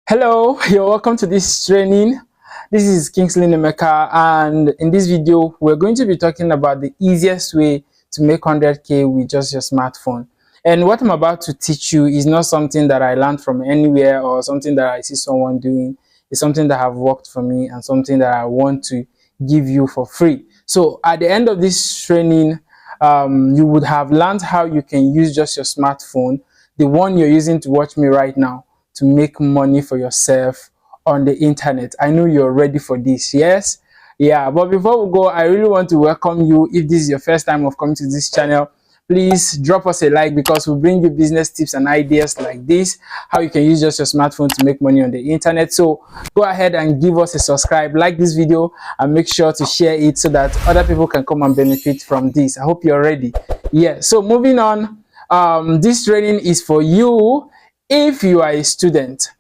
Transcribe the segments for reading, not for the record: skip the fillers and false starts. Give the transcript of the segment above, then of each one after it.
Hello, you're welcome to this training. This is Kingsley Nemeka, and in this video we're going to be talking about the easiest way to make 100k with just your smartphone. And what I'm about to teach you is not something that I learned from anywhere or something that I see someone doing. It's something that have worked for me and something that I want to give you for free. So at the end of this training, you would have learned how you can use just your smartphone, the one you're using to watch me right now, to make money for yourself on the internet. I know you're ready for this. Yes, yeah, but before we go, I really want to welcome you. If this is your first time of coming to this channel, please drop us a like, because we bring you business tips and ideas like this, how you can use just your smartphone to make money on the internet. So go ahead and give us a subscribe, like this video, and make sure to share it so that other people can come and benefit from this. I hope you're ready. Yeah, so moving on, this training is for you if you are a student,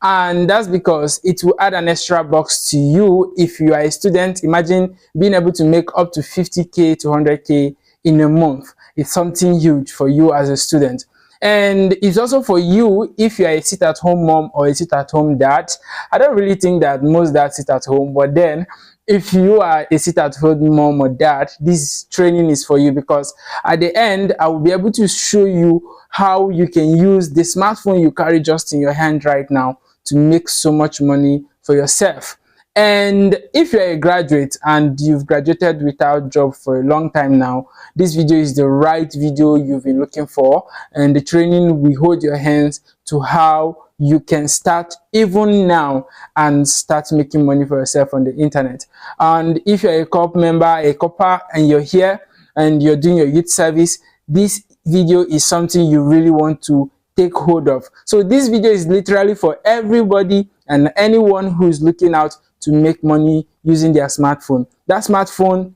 and that's because it will add an extra box to you. If you are a student, imagine being able to make up to 50k to 100k in a month. It's something huge for you as a student. And it's also for you if you are a sit-at-home mom or a sit-at-home dad. I don't really think that most dads sit at home, but then if you are a sit-at-home mom or dad, this training is for you, because at the end I will be able to show you how you can use the smartphone you carry just in your hand right now to make so much money for yourself. And if you're a graduate and you've graduated without job for a long time now, this video is the right video you've been looking for, and the training will hold your hands to how you can start even now and start making money for yourself on the internet. And if you're a corp member, a corper, and you're here and you're doing your youth service, this video is something you really want to take hold of. So this video is literally for everybody and anyone who is looking out to make money using their smartphone. That smartphone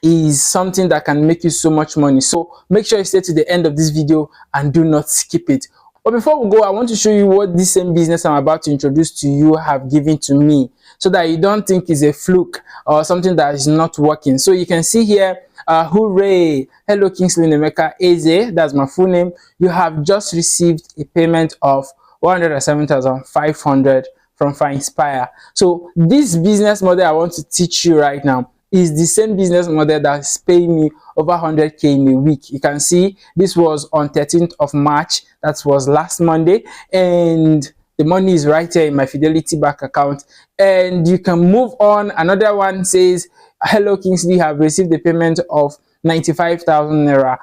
is something that can make you so much money. So make sure you stay to the end of this video and do not skip it. But before we go, I want to show you what this same business I'm about to introduce to you have given to me, so that you don't think it's a fluke or something that is not working. So you can see here, hooray, hello Kingsley Nemeka Eze, that's my full name. You have just received a payment of 107,500 from finxipire. So this business model I want to teach you right now is the same business model that's paying me over 100k in a week. You can see this was on 13th of March, that was last Monday, and the money is right here in my Fidelity Bank account. And you can move on. Another one says, hello Kingsley, have received the payment of 95,000 naira.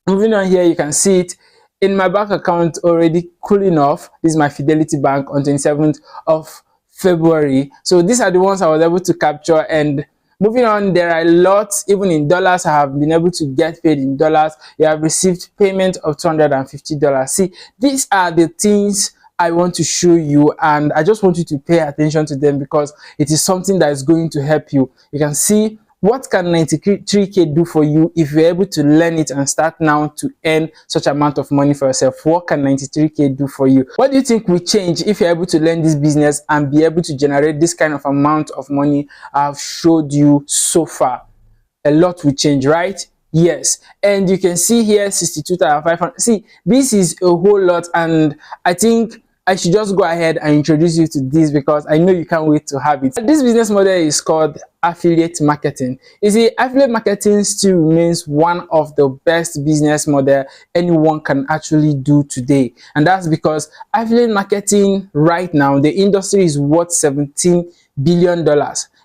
Moving on here, you can see it in my bank account already cooling off. This is my Fidelity Bank on 27th of February. So these are the ones I was able to capture. And moving on, there are lots, even in dollars. I have been able to get paid in dollars. You have received payment of $250. See, these are the things I want to show you, and I just want you to pay attention to them, because it is something that is going to help you. You can see what can 93k do for you if you're able to learn it and start now to earn such amount of money for yourself. What can 93k do for you? What do you think will change if you're able to learn this business and be able to generate this kind of amount of money I've showed you so far? A lot will change, right? Yes. And you can see here 62,500. See, this is a whole lot, and I think I should just go ahead and introduce you to this, because I know you can't wait to have it. This business model is called affiliate marketing. You see, affiliate marketing still remains one of the best business model anyone can actually do today. And that's because affiliate marketing right now, the industry is worth $17 billion.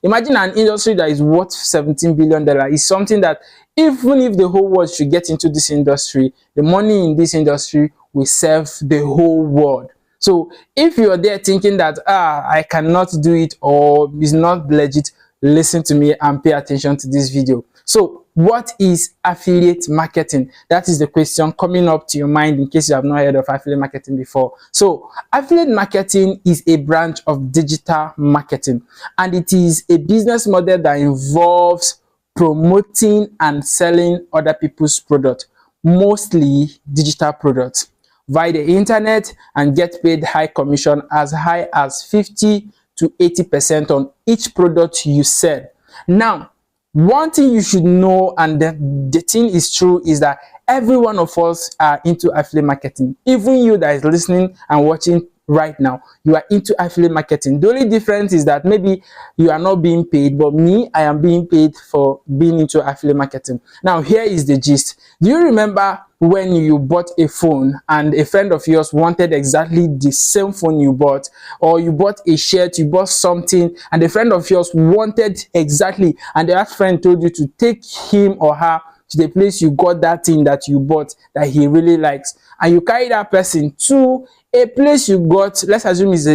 Imagine an industry that is worth $17 billion. Is something that even if the whole world should get into this industry, the money in this industry will serve the whole world. So if you're there thinking that I cannot do it or it's not legit, listen to me and pay attention to this video. So what is affiliate marketing? That is the question coming up to your mind in case you have not heard of affiliate marketing before. So affiliate marketing is a branch of digital marketing, and it is a business model that involves promoting and selling other people's products, mostly digital products, via the internet, and get paid high commission as high as 50 to 80% on each product you sell. Now, one thing you should know, and the thing is true, is that every one of us are into affiliate marketing. Even you that is listening and watching right now. You are into affiliate marketing. The only difference is that maybe you are not being paid, but me, I am being paid for being into affiliate marketing. Now, here is the gist. Do you remember when you bought a phone and a friend of yours wanted exactly the same phone you bought, or you bought a shirt, you bought something, and a friend of yours wanted exactly, and that friend told you to take him or her to the place you got that thing that you bought that he really likes, and you carry that person to a place you got, let's assume is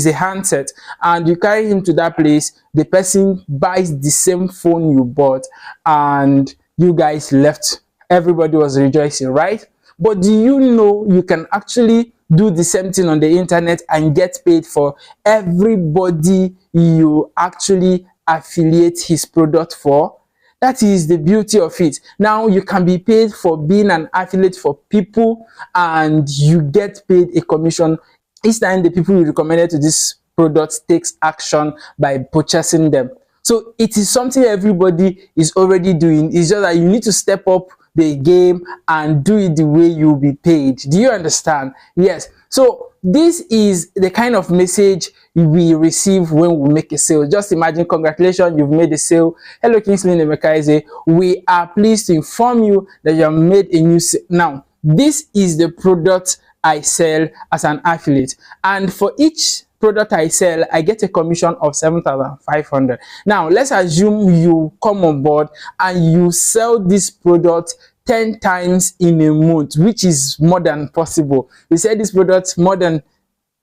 a handset, and you carry him to that place, the person buys the same phone you bought, and you guys left. Everybody was rejoicing, right? But do you know you can actually do the same thing on the internet and get paid for everybody you actually affiliate his product for? That is the beauty of it. Now you can be paid for being an affiliate for people, and you get paid a commission each time the people you recommended to this product takes action by purchasing them. So it is something everybody is already doing. It's just that you need to step up the game and do it the way you'll be paid. Do you understand? Yes. So this is the kind of message we receive when we make a sale. Just imagine, congratulations, you've made a sale. Hello, Kingsley and Incase. We are pleased to inform you that you have made a new sale. Now, this is the product I sell as an affiliate, and for each product I sell, I get a commission of 7,500. Now, let's assume you come on board and you sell this product 10 times in a month, which is more than possible. You said this product more than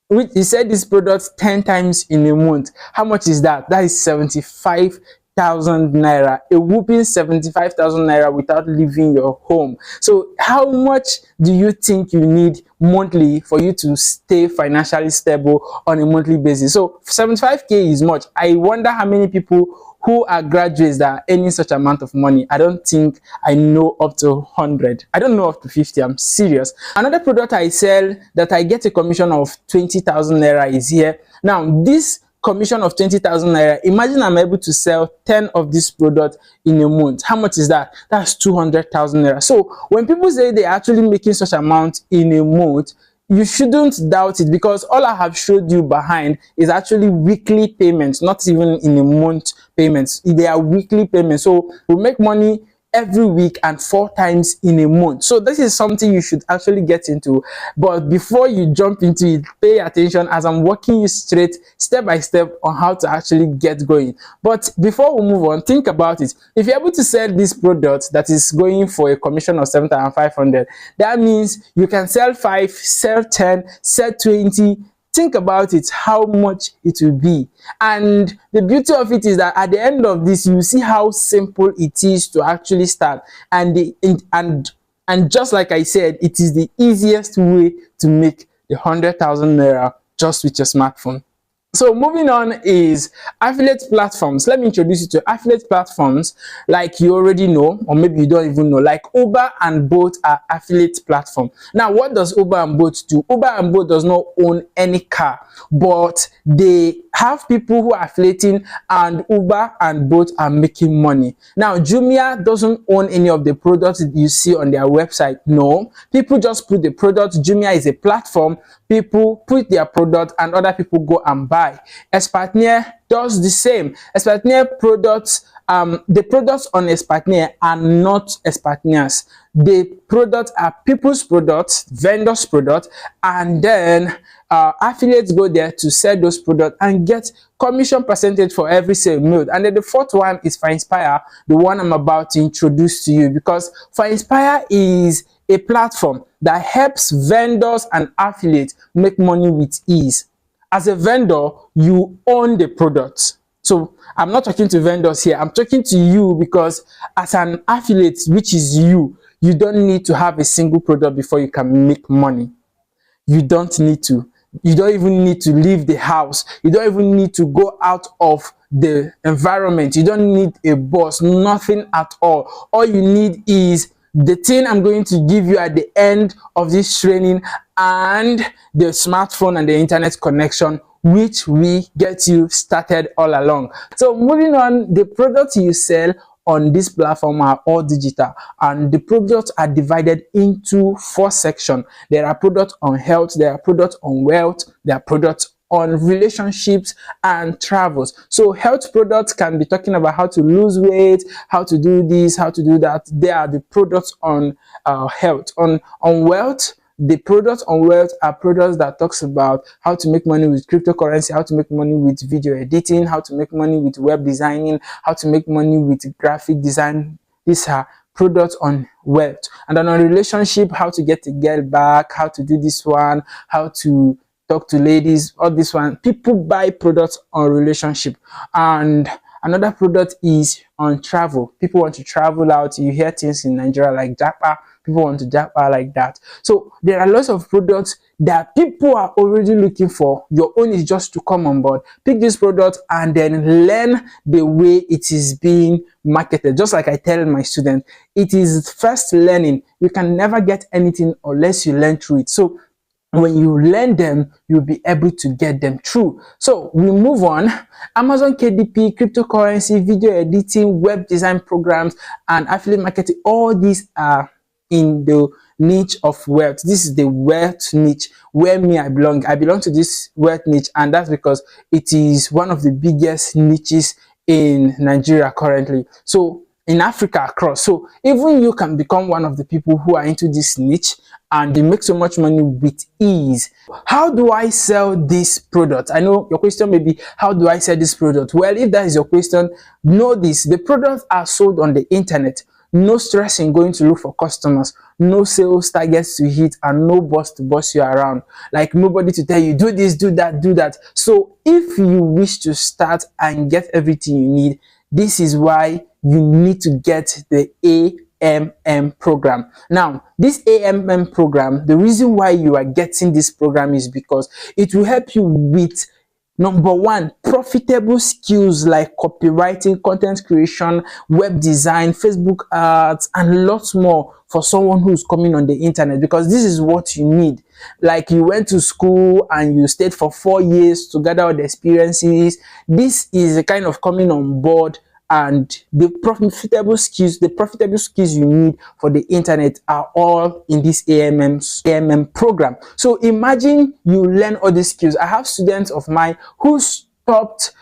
you said this product 10 times in a month. How much is that? That is 75,000 naira, a whooping 75,000 naira without leaving your home. So how much do you think you need monthly for you to stay financially stable on a monthly basis? So 75k is much. I wonder how many people who are graduates that are earning such amount of money. I don't think I know up to 100. I don't know up to 50. I'm serious. Another product I sell that I get a commission of 20,000 naira is here. Now, this commission of 20,000 naira, imagine I'm able to sell 10 of this product in a month. How much is that? That's 200,000 naira. So when people say they're actually making such amount in a month, you shouldn't doubt it, because all I have showed you behind is actually weekly payments, not even in a month payments. They are weekly payments. So we make money every week and 4 times in a month. So this is something you should actually get into. But before you jump into it, pay attention as I'm walking you straight step by step on how to actually get going. But before we move on, think about it. If you're able to sell this product that is going for a commission of 7,500, that means you can sell 5, sell 10, sell 20. Think about it, how much it will be. And the beauty of it is that at the end of this, you see how simple it is to actually start. And just like I said, it is the easiest way to make the 100,000 naira just with your smartphone. So moving on is affiliate platforms. Let me introduce you to affiliate platforms like you already know, or maybe you don't even know, like Uber and Bolt are affiliate platform. Now, what does Uber and Bolt do? Uber and Bolt does not own any car, but they have people who are affiliating, and Uber and Bolt are making money. Now, Jumia doesn't own any of the products that you see on their website. No, people just put the product. Jumia is a platform. People put their product and other people go and buy. Expartner does the same. Expartner products, the products on Expartner are not Expartners. The products are people's products, vendors' products, and then affiliates go there to sell those products and get commission percentage for every sale made. And then the fourth one is finxipire, the one I'm about to introduce to you, because finxipire is a platform that helps vendors and affiliates make money with ease. As a vendor, you own the product. So I'm not talking to vendors here. I'm talking to you, because as an affiliate, which is you don't need to have a single product before you can make money. You don't need to. You don't even need to leave the house. You don't even need to go out of the environment. You don't need a boss, nothing at all. All you need is the thing I'm going to give you at the end of this training, and the smartphone and the internet connection, which we get you started all along. So moving on, the product you sell on this platform are all digital, and the products are divided into 4 sections. There are products on health, there are products on wealth, there are products on relationships and travels. So health products can be talking about how to lose weight, how to do this, how to do that. They are the products on health. On wealth, the products on wealth are products that talks about how to make money with cryptocurrency, how to make money with video editing, how to make money with web designing, how to make money with graphic design. These are products on wealth. And then on relationship, how to get a girl back, how to do this one, how to talk to ladies, all this one. People buy products on relationship. And another product is on travel. People want to travel out. You hear things in Nigeria like Japa. People want to Japa like that. So there are lots of products that people are already looking for. Your own is just to come on board, pick this product, and then learn the way it is being marketed. Just like I tell my students, it is first learning. You can never get anything unless you learn through it. So when you learn them, you'll be able to get them through. So we move on. Amazon KDP, cryptocurrency, video editing, web design programs, and affiliate marketing. All these are in the niche of wealth. This is the wealth niche where I belong. I belong to this wealth niche, and that's because it is one of the biggest niches in Nigeria currently. So in Africa across. So even you can become one of the people who are into this niche and they make so much money with ease. How do I sell this product? I know your question may be, how do I sell this product? Well, if that is your question, know this: the products are sold on the internet. No stress in going to look for customers, no sales targets to hit, and no boss to boss you around. Like nobody to tell you, do this, do that, do that. So if you wish to start and get everything you need, this is why you need to get the AMM program. Now, this AMM program, the reason why you are getting this program is because it will help you with, number one, profitable skills like copywriting, content creation, web design, Facebook ads, and lots more for someone who's coming on the internet, because this is what you need. Like you went to school and you stayed for 4 years to gather all the experiences. This is a kind of coming on board, and the profitable skills you need for the internet are all in this AMM program. So imagine you learn all these skills. I have students of mine who stopped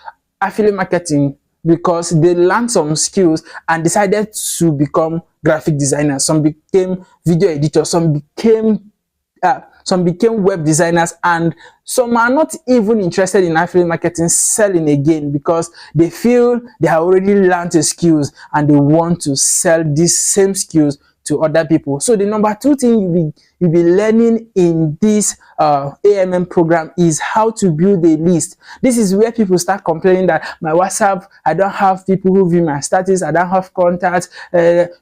affiliate marketing because they learned some skills and decided to become graphic designers. Some became video editors, some became web designers, and some are not even interested in affiliate marketing selling again because they feel they have already learned the skills and they want to sell these same skills to other people. So the number 2 thing you'll be learning in this AMM program is how to build a list. This is where people start complaining that my WhatsApp, I don't have people who view my status, I don't have contacts.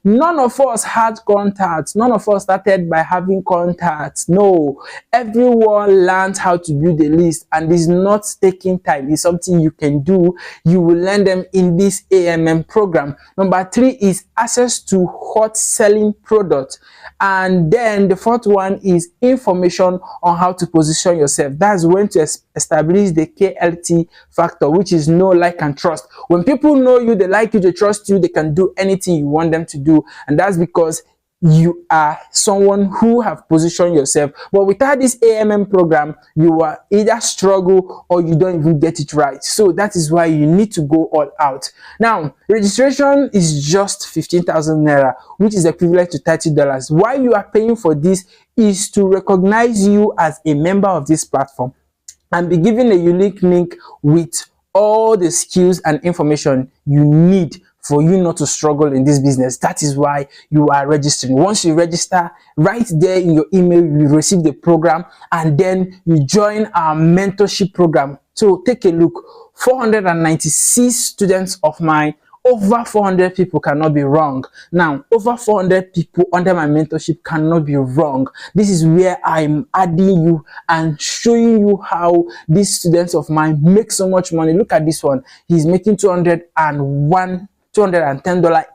None of us had contacts. None of us started by having contacts. No, everyone learned how to build a list, and it's not taking time. It's something you can do. You will learn them in this AMM program. Number 3 is access to hot selling products. And then the 4th one is information on how to position yourself. That's when to establish the KLT factor, which is know, like, and trust. When people know you, they like you, they trust you, they can do anything you want them to do. And that's because you are someone who have positioned yourself. But without this AMM program, you are either struggle or you don't even get it right. So that is why you need to go all out. Now, registration is just 15,000 naira, which is equivalent to $30. Why you are paying for this is to recognize you as a member of this platform and be given a unique link with all the skills and information you need for you not to struggle in this business. That is why you are registering. Once you register, right there in your email, you receive the program, and then you join our mentorship program. So take a look. 496 students of mine, over 400 people cannot be wrong. Now, over 400 people under my mentorship cannot be wrong. This is where I'm adding you and showing you how these students of mine make so much money. Look at this one. He's making $210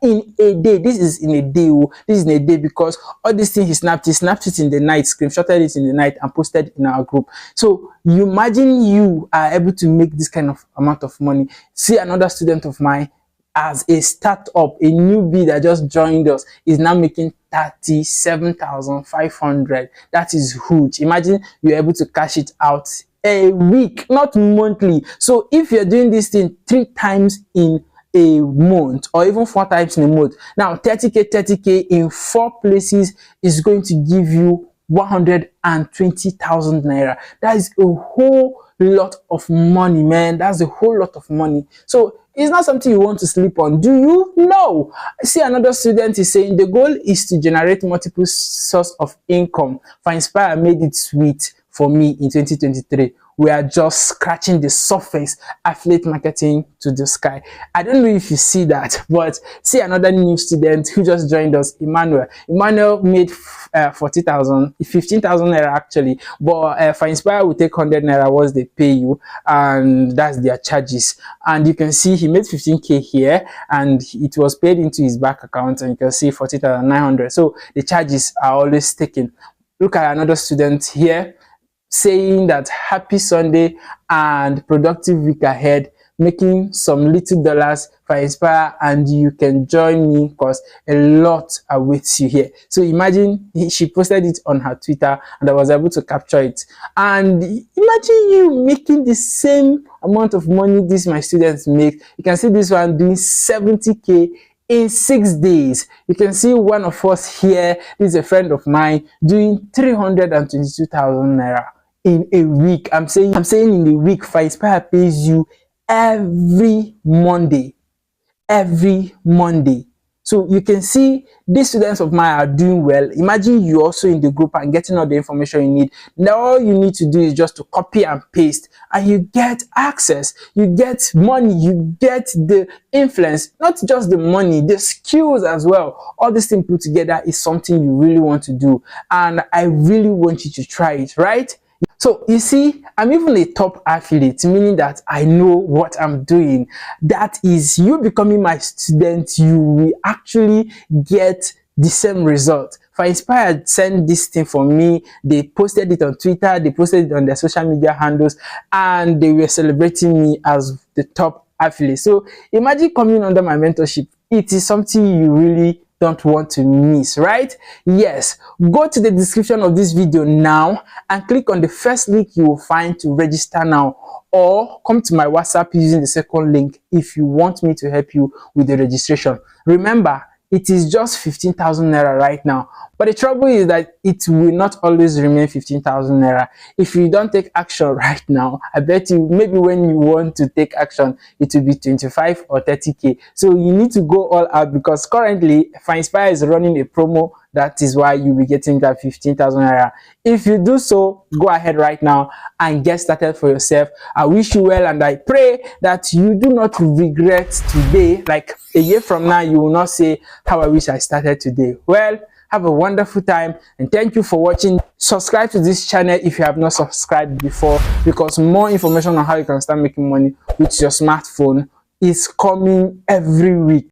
in a day. This is in a day. This is in a day because all these things he snapped it in the night, screenshotted it in the night, and posted in our group. So you imagine you are able to make this kind of amount of money. See another student of mine, as a startup, a newbie that just joined us, is now making 37,500. That is huge. Imagine you're able to cash it out a week, not monthly. So if you're doing this thing 3 times in a month or even 4 times in a month, now 30k in 4 places is going to give you 120,000 naira. That is a whole lot of money, man. That's a whole lot of money. So it's not something you want to sleep on. Do you? No. I see another student is saying the goal is to generate multiple sources of income. finxipire made it sweet for me in 2023. We are just scratching the surface. Affiliate marketing to the sky. I don't know if you see that, but see another new student who just joined us, Emmanuel. Emmanuel made 40,000, 15,000 naira actually, but finxipire will take 100 naira once they pay you, and that's their charges. And you can see he made 15k here, and it was paid into his bank account, and you can see 40,900. So the charges are always taken. Look at another student here saying that happy Sunday and productive week ahead, making some little dollars finxipire, and you can join me because a lot awaits you here. So imagine she posted it on her Twitter and I was able to capture it. And imagine you making the same amount of money these my students make. You can see this one doing 70k in 6 days. You can see one of us here, this is a friend of mine, doing 322,000 naira in a week. I'm saying in a week, finxipire pays you every Monday. So you can see these students of mine are doing well. Imagine you also in the group and getting all the information you need. Now all you need to do is just to copy and paste, and you get access, you get money, you get the influence, not just the money, the skills as well. All this thing put together is something you really want to do, and I really want you to try it, right? So you see, I'm even a top affiliate, meaning that I know what I'm doing. That is, you becoming my student, you will actually get the same result. finxipire sent this thing for me. They posted it on Twitter, they posted it on their social media handles, and they were celebrating me as the top affiliate. So imagine coming under my mentorship. It is something you really don't want to miss, right? Yes, go to the description of this video now and click on the first link you will find to register now, or come to my WhatsApp using the second link if you want me to help you with the registration. Remember, it is just 15,000 naira right now, but the trouble is that it will not always remain 15,000 naira. If you don't take action right now, I bet you maybe when you want to take action, it will be 25 or 30k. So you need to go all out, because currently finxipire is running a promo. That is why you'll be getting that 15,000 naira. If you do so, go ahead right now and get started for yourself. I wish you well, and I pray that you do not regret today. Like a year from now, you will not say, how I wish I started today. Well, have a wonderful time, and thank you for watching. Subscribe to this channel if you have not subscribed before, because more information on how you can start making money with your smartphone is coming every week.